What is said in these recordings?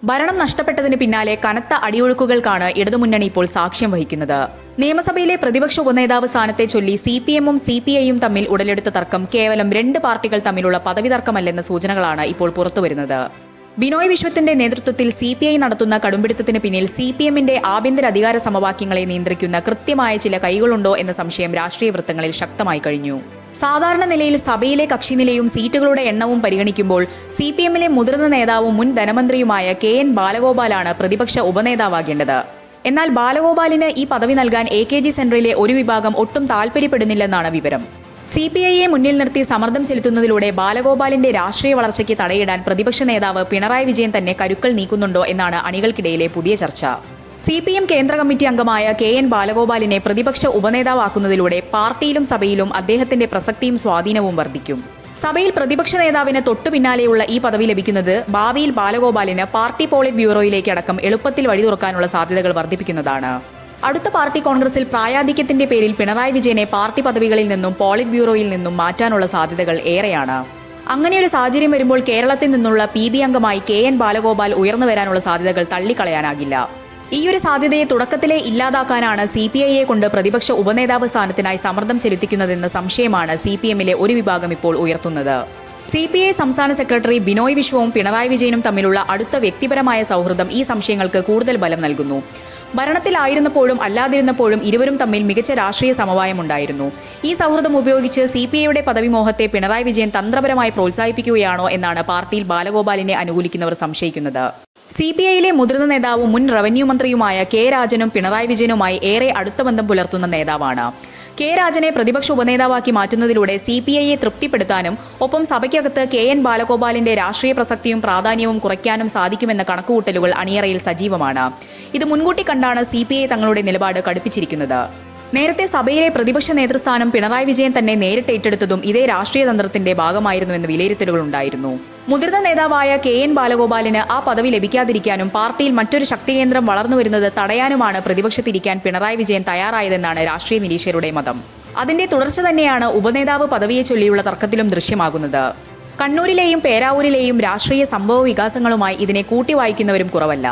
ഭരണം നഷ്ടപ്പെട്ടതിന് പിന്നാലെ കനത്ത അടിയൊഴുക്കുകൾക്കാണ് ഇടതുമുന്നണി ഇപ്പോൾ സാക്ഷ്യം വഹിക്കുന്നത്. നിയമസഭയിലെ പ്രതിപക്ഷ ഉപനേതാവ് സ്ഥാനത്തെ ചൊല്ലി സിപിഎമ്മും സിപിഐയും തമ്മിൽ ഉടലെടുത്ത തർക്കം കേവലം 2 പാർട്ടികൾ തമ്മിലുള്ള പദവി തർക്കമല്ലെന്ന സൂചനകളാണ് ഇപ്പോൾ പുറത്തുവരുന്നത്. ബിനോയ് വിശ്വത്തിന്റെ നേതൃത്വത്തിൽ സിപിഐ നടത്തുന്ന കടുംപിടുത്തത്തിന് പിന്നിൽ സിപിഎമ്മിന്റെ ആഭ്യന്തര അധികാര സമവാക്യങ്ങളെ നിയന്ത്രിക്കുന്ന കൃത്യമായ ചില കൈകളുണ്ടോ എന്ന സംശയം രാഷ്ട്രീയ വൃത്തങ്ങളിൽ ശക്തമായി കഴിഞ്ഞു. സാധാരണ നിലയിൽ സഭയിലെ കക്ഷിനിലയും സീറ്റുകളുടെ എണ്ണവും പരിഗണിക്കുമ്പോൾ സിപിഎമ്മിലെ മുതിർന്ന നേതാവും മുൻ ധനമന്ത്രിയുമായ KN ബാലഗോപാലാണ് പ്രതിപക്ഷ ഉപനേതാവാകേണ്ടത്. എന്നാൽ ബാലഗോപാലിന് ഈ പദവി നൽകാൻ AKG സെന്ററിലെ ഒരു വിഭാഗം ഒട്ടും താൽപര്യപ്പെടുന്നില്ലെന്നാണ് വിവരം. സിപിഐയെ മുന്നിൽ നിർത്തി സമ്മർദ്ദം ചെലുത്തുന്നതിലൂടെ ബാലഗോപാലിന്റെ രാഷ്ട്രീയ വളർച്ചയ്ക്ക് തടയിടാൻ പ്രതിപക്ഷ നേതാവ് പിണറായി വിജയൻ തന്നെ കരുക്കൾ നീക്കുന്നുണ്ടോ എന്നാണ് അണികൾക്കിടയിലെ പുതിയ ചർച്ച. CPM കേന്ദ്ര കമ്മിറ്റി അംഗമായ KN ബാലഗോപാലിനെ പ്രതിപക്ഷ ഉപനേതാവാക്കുന്നതിലൂടെ പാർട്ടിയിലും സഭയിലും അദ്ദേഹത്തിന്റെ പ്രസക്തിയും സ്വാധീനവും വർദ്ധിക്കും. സഭയിൽ പ്രതിപക്ഷ നേതാവിന് തൊട്ടു പിന്നാലെയുള്ള ഈ പദവി ലഭിക്കുന്നത് ഭാവിയിൽ ബാലഗോപാലിന് പാർട്ടി പോളിറ്റ് ബ്യൂറോയിലേക്ക് അടക്കം എളുപ്പത്തിൽ വഴി തുറക്കാനുള്ള സാധ്യതകൾ വർദ്ധിപ്പിക്കുന്നതാണ്. അടുത്ത പാർട്ടി കോൺഗ്രസിൽ പ്രായാധിക്യത്തിന്റെ പേരിൽ പിണറായി വിജയനെ പാർട്ടി പദവികളിൽ നിന്നും പോളിറ്റ് ബ്യൂറോയിൽ നിന്നും മാറ്റാനുള്ള സാധ്യതകൾ ഏറെയാണ്. അങ്ങനെയൊരു സാഹചര്യം വരുമ്പോൾ കേരളത്തിൽ നിന്നുള്ള PB അംഗമായി KN ബാലഗോപാൽ ഉയർന്നു വരാനുള്ള സാധ്യതകൾ തള്ളിക്കളയാനാകില്ല. ഈയൊരു സാധ്യതയെ തുടക്കത്തിലെ ഇല്ലാതാക്കാനാണ് CPIയെ കൊണ്ട് പ്രതിപക്ഷ ഉപനേതാവ് സ്ഥാനത്തിനായി സമ്മർദ്ദം ചെലുത്തിക്കുന്നതെന്ന സംശയമാണ് CPMലെ ഒരു വിഭാഗം ഇപ്പോൾ ഉയർത്തുന്നത്. CPI സംസ്ഥാന സെക്രട്ടറി ബിനോയ് വിശ്വവും പിണറായി വിജയനും തമ്മിലുള്ള അടുത്ത വ്യക്തിപരമായ സൗഹൃദം ഈ സംശയങ്ങൾക്ക് കൂടുതൽ ബലം നൽകുന്നു. ഭരണത്തിലായിരുന്നപ്പോഴും അല്ലാതിരുന്നപ്പോഴും ഇരുവരും തമ്മിൽ മികച്ച രാഷ്ട്രീയ സമവായമുണ്ടായിരുന്നു. ഈ സൗഹൃദം ഉപയോഗിച്ച് CPIയുടെ പദവിമോഹത്തെ പിണറായി വിജയൻ തന്ത്രപരമായി പ്രോത്സാഹിപ്പിക്കുകയാണോ എന്നാണ് പാർട്ടിയിൽ ബാലഗോപാലിനെ അനുകൂലിക്കുന്നവർ സംശയിക്കുന്നത്. CPIയിലെ മുതിർന്ന നേതാവും മുൻ റവന്യൂ മന്ത്രിയുമായ K രാജനും പിണറായി വിജയനുമായി ഏറെ അടുത്ത ബന്ധം പുലർത്തുന്ന നേതാവാണ്. K രാജനെ പ്രതിപക്ഷ ഉപനേതാവാക്കി മാറ്റുന്നതിലൂടെ CPIയെ തൃപ്തിപ്പെടുത്താനും ഒപ്പം സഭയ്ക്കകത്ത് KN ബാലഗോപാലിന്റെ രാഷ്ട്രീയ പ്രസക്തിയും പ്രാധാന്യവും കുറയ്ക്കാനും സാധിക്കുമെന്ന കണക്കുകൂട്ടലുകൾ അണിയറയിൽ സജീവമാണ്. ഇത് മുൻകൂട്ടി കണ്ടാണ് CPI തങ്ങളുടെ നിലപാട് കടുപ്പിച്ചിരിക്കുന്നത്. നേരത്തെ സഭയിലെ പ്രതിപക്ഷ നേതൃസ്ഥാനം പിണറായി വിജയൻ തന്നെ നേരിട്ട് ഏറ്റെടുത്തതും ഇതേ രാഷ്ട്രീയ തന്ത്രത്തിന്റെ ഭാഗമായിരുന്നുവെന്ന് വിലയിരുത്തലുകളുണ്ടായിരുന്നു. മുതിർന്ന നേതാവായ KN ബാലഗോപാലിന് ആ പദവി ലഭിക്കാതിരിക്കാനും പാർട്ടിയിൽ മറ്റൊരു ശക്തികേന്ദ്രം വളർന്നുവരുന്നത് തടയാനുമാണ് പ്രതിപക്ഷത്തിരിക്കാൻ പിണറായി വിജയൻ തയ്യാറായതെന്നാണ് രാഷ്ട്രീയ നിരീക്ഷകരുടെ മതം. അതിന്റെ തുടർച്ച തന്നെയാണ് ഉപനേതാവ് പദവിയെ ചൊല്ലിയുള്ള തർക്കത്തിലും ദൃശ്യമാകുന്നത്. കണ്ണൂരിലെയും പേരാവൂരിലെയും രാഷ്ട്രീയ സംഭവ വികാസങ്ങളുമായി ഇതിനെ കൂട്ടിവായിക്കുന്നവരും കുറവല്ല.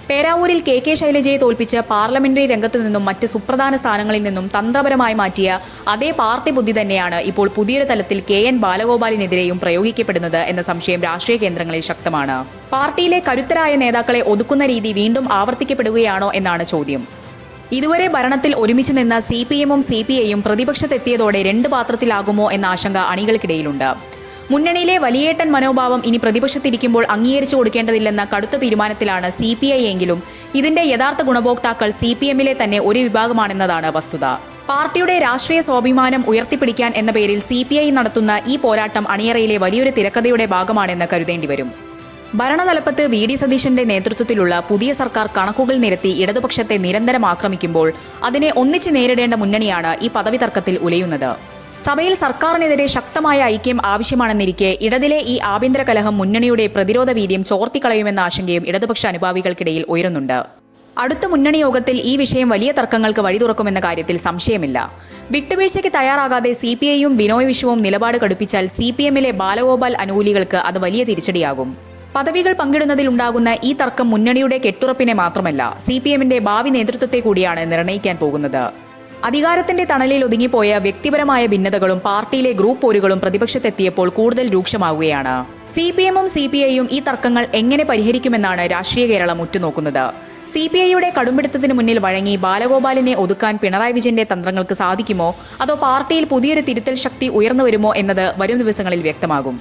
പേരാവൂരിൽ KK ശൈലജയെ തോൽപ്പിച്ച് പാർലമെന്ററി രംഗത്തു നിന്നും മറ്റ് സുപ്രധാന സ്ഥാനങ്ങളിൽ നിന്നും തന്ത്രപരമായി മാറ്റിയ അതേ പാർട്ടി ബുദ്ധി തന്നെയാണ് ഇപ്പോൾ പുതിയൊരു തലത്തിൽ KN ബാലഗോപാലിനെതിരെയും പ്രയോഗിക്കപ്പെടുന്നത് എന്ന സംശയം രാഷ്ട്രീയ കേന്ദ്രങ്ങളിൽ ശക്തമാണ്. പാർട്ടിയിലെ കരുത്തരായ നേതാക്കളെ ഒതുക്കുന്ന രീതി വീണ്ടും ആവർത്തിക്കപ്പെടുകയാണോ എന്നാണ് ചോദ്യം. ഇതുവരെ ഭരണത്തിൽ ഒരുമിച്ച് നിന്ന CPMും CPIയും പ്രതിപക്ഷത്തെത്തിയതോടെ 2 പാത്രത്തിലാകുമോ എന്ന ആശങ്ക അണികൾക്കിടയിലുണ്ട്. മുന്നണിയിലെ വലിയേട്ടൻ മനോഭാവം ഇനി പ്രതിപക്ഷത്തിരിക്കുമ്പോൾ അംഗീകരിച്ചു കൊടുക്കേണ്ടതില്ലെന്ന കടുത്ത തീരുമാനത്തിലാണ് CPI എങ്കിലും ഇതിന്റെ യഥാർത്ഥ ഗുണഭോക്താക്കൾ CPMലെ തന്നെ ഒരു വിഭാഗമാണെന്നതാണ് വസ്തുത. പാർട്ടിയുടെ രാഷ്ട്രീയ സ്വാഭിമാനം ഉയർത്തിപ്പിടിക്കാൻ എന്ന പേരിൽ CPI നടത്തുന്ന ഈ പോരാട്ടം അണിയറയിലെ വലിയൊരു തിരക്കഥയുടെ ഭാഗമാണെന്ന് കരുതേണ്ടി വരും. ഭരണതലപ്പത്ത് VD സതീശന്റെ നേതൃത്വത്തിലുള്ള പുതിയ സർക്കാർ കണക്കുകൾ നിരത്തി ഇടതുപക്ഷത്തെ നിരന്തരം ആക്രമിക്കുമ്പോൾ അതിനെ ഒന്നിച്ച് നേരിടേണ്ട മുന്നണിയാണ് ഈ പദവി തർക്കത്തിൽ ഉലയുന്നത്. സഭയിൽ സർക്കാരിനെതിരെ ശക്തമായ ഐക്യം ആവശ്യമാണെന്നിരിക്കെ ഇടതിലെ ഈ ആഭ്യന്തര കലഹം മുന്നണിയുടെ പ്രതിരോധ വീര്യം ചോർത്തിക്കളയുമെന്ന ആശങ്കയും ഇടതുപക്ഷ അനുഭാവികൾക്കിടയിൽ ഉയരുന്നുണ്ട്. അടുത്ത മുന്നണി യോഗത്തിൽ ഈ വിഷയം വലിയ തർക്കങ്ങൾക്ക് വഴി തുറക്കുമെന്ന കാര്യത്തിൽ സംശയമില്ല. വിട്ടുവീഴ്ചയ്ക്ക് തയ്യാറാകാതെ CPIയും ബിനോയ് വിശ്വവും നിലപാട് കടുപ്പിച്ചാൽ CPMലെ ബാലഗോപാൽ അനുകൂലികൾക്ക് അത് വലിയ തിരിച്ചടിയാകും. പദവികൾ പങ്കിടുന്നതിലുണ്ടാകുന്ന ഈ തർക്കം മുന്നണിയുടെ കെട്ടുറപ്പിനെ മാത്രമല്ല CPMന്റെ ഭാവി നേതൃത്വത്തെ കൂടിയാണ് നിർണ്ണയിക്കാൻ പോകുന്നത്. അധികാരത്തിന്റെ തണലിൽ ഒതുങ്ങിപ്പോയ വ്യക്തിപരമായ ഭിന്നതകളും പാർട്ടിയിലെ ഗ്രൂപ്പ് പോരുകളും പ്രതിപക്ഷത്തെത്തിയപ്പോൾ കൂടുതൽ രൂക്ഷമാവുകയാണ്. CPMും CPIയും ഈ തർക്കങ്ങൾ എങ്ങനെ പരിഹരിക്കുമെന്നാണ് രാഷ്ട്രീയ കേരളം ഉറ്റുനോക്കുന്നത്. CPIയുടെ കടുംപിടുത്തത്തിന് മുന്നിൽ വഴങ്ങി ബാലഗോപാലിനെ ഒതുക്കാൻ പിണറായി വിജയന്റെ തന്ത്രങ്ങൾക്ക് സാധിക്കുമോ അതോ പാർട്ടിയിൽ പുതിയൊരു തിരുത്തൽ ശക്തി ഉയർന്നു വരുമോ എന്നത് വരും ദിവസങ്ങളിൽ വ്യക്തമാകും.